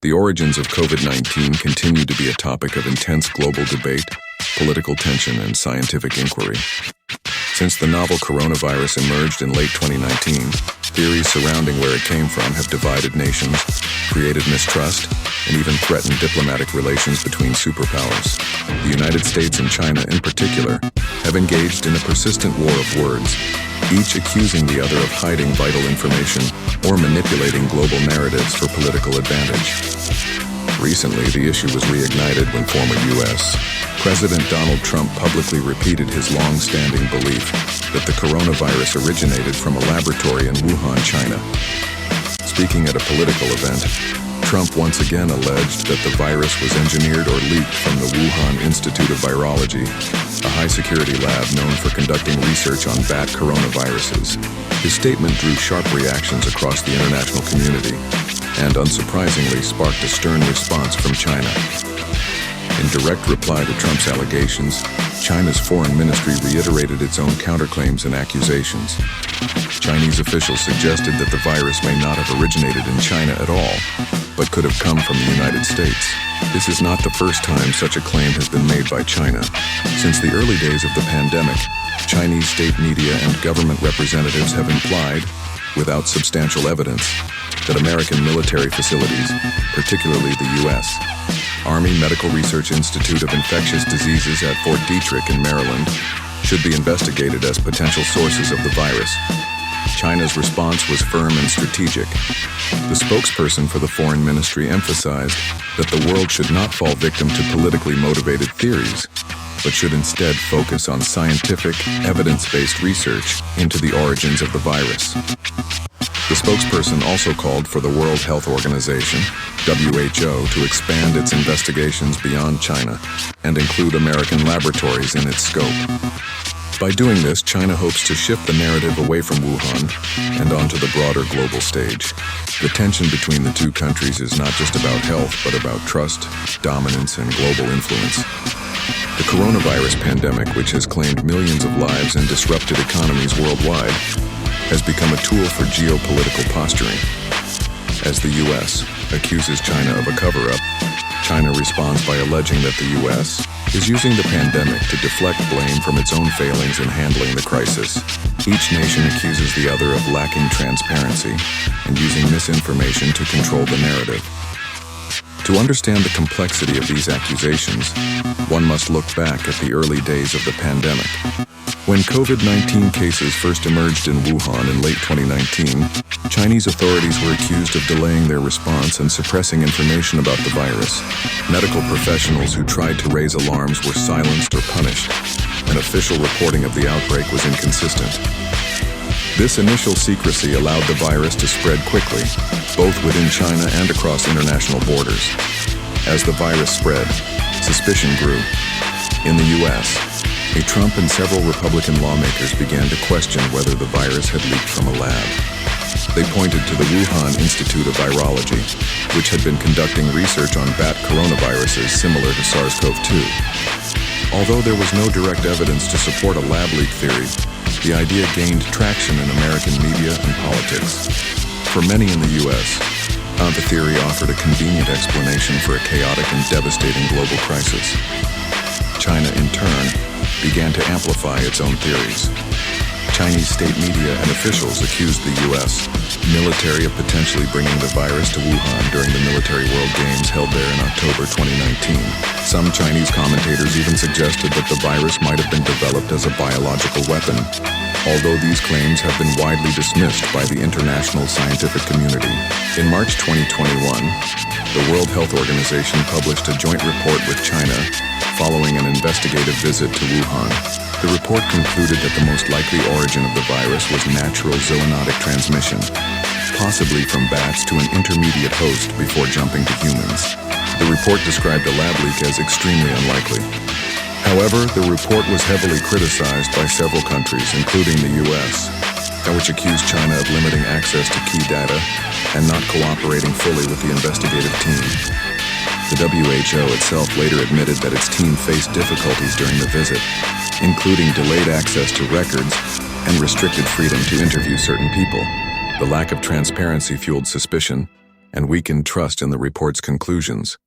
The origins of COVID-19 continue to be a topic of intense global debate, political tension, and scientific inquiry. Since the novel coronavirus emerged in late 2019, theories surrounding where it came from have divided nations, created mistrust, and even threatened diplomatic relations between superpowers. The United States and China, in particular, have engaged in a persistent war of words, each accusing the other of hiding vital information or manipulating global narratives for political advantage. Recently, the issue was reignited when former U.S. President Donald Trump publicly repeated his long-standing belief that the coronavirus originated from a laboratory in Wuhan, China. Speaking at a political event, Trump once again alleged that the virus was engineered or leaked from the Wuhan Institute of Virology, a high-security lab known for conducting research on bat coronaviruses. His statement drew sharp reactions across the international community and, unsurprisingly, sparked a stern response from China. In direct reply to Trump's allegations, China's foreign ministry reiterated its own counterclaims and accusations. Chinese officials suggested that the virus may not have originated in China at all, but could have come from the United States. This is not the first time such a claim has been made by China. Since the early days of the pandemic, Chinese state media and government representatives have implied, without substantial evidence, that American military facilities, particularly the U.S. Army Medical Research Institute of Infectious Diseases at Fort Detrick in Maryland, should be investigated as potential sources of the virus. China's response was firm and strategic. The spokesperson for the foreign ministry emphasized that the world should not fall victim to politically motivated theories, but should instead focus on scientific, evidence-based research into the origins of the virus. The spokesperson also called for the World Health Organization, WHO, to expand its investigations beyond China and include American laboratories in its scope. By doing this, China hopes to shift the narrative away from Wuhan and onto the broader global stage. The tension between the two countries is not just about health, but about trust, dominance, and global influence. The coronavirus pandemic, which has claimed millions of lives and disrupted economies worldwide, has become a tool for geopolitical posturing. As the U.S. accuses China of a cover-up, China responds by alleging that the U.S. is using the pandemic to deflect blame from its own failings in handling the crisis. Each nation accuses the other of lacking transparency and using misinformation to control the narrative. To understand the complexity of these accusations, one must look back at the early days of the pandemic. When COVID-19 cases first emerged in Wuhan in late 2019, Chinese authorities were accused of delaying their response and suppressing information about the virus. Medical professionals who tried to raise alarms were silenced or punished, and official reporting of the outbreak was inconsistent. This initial secrecy allowed the virus to spread quickly, both within China and across international borders. As the virus spread, suspicion grew. In the U.S., Trump and several Republican lawmakers began to question whether the virus had leaked from a lab. They pointed to the Wuhan Institute of Virology, which had been conducting research on bat coronaviruses similar to SARS-CoV-2. Although there was no direct evidence to support a lab leak theory, the idea gained traction in American media and politics. For many in the U.S., the theory offered a convenient explanation for a chaotic and devastating global crisis. China, in turn, began to amplify its own theories. Chinese state media and officials accused the U.S. military of potentially bringing the virus to Wuhan during the Military World Games held there in October 2019. Some Chinese commentators even suggested that the virus might have been developed as a biological weapon, although these claims have been widely dismissed by the international scientific community. In March 2021, the World Health Organization published a joint report with China following an investigative visit to Wuhan. The report concluded that the most likely origin of the virus was natural zoonotic transmission, possibly from bats to an intermediate host before jumping to humans. The report described a lab leak as extremely unlikely. However, the report was heavily criticized by several countries, including the U.S., which accused China of limiting access to key data and not cooperating fully with the investigative team. The WHO itself later admitted that its team faced difficulties during the visit, including delayed access to records and restricted freedom to interview certain people. The lack of transparency fueled suspicion, and weakened trust in the report's conclusions.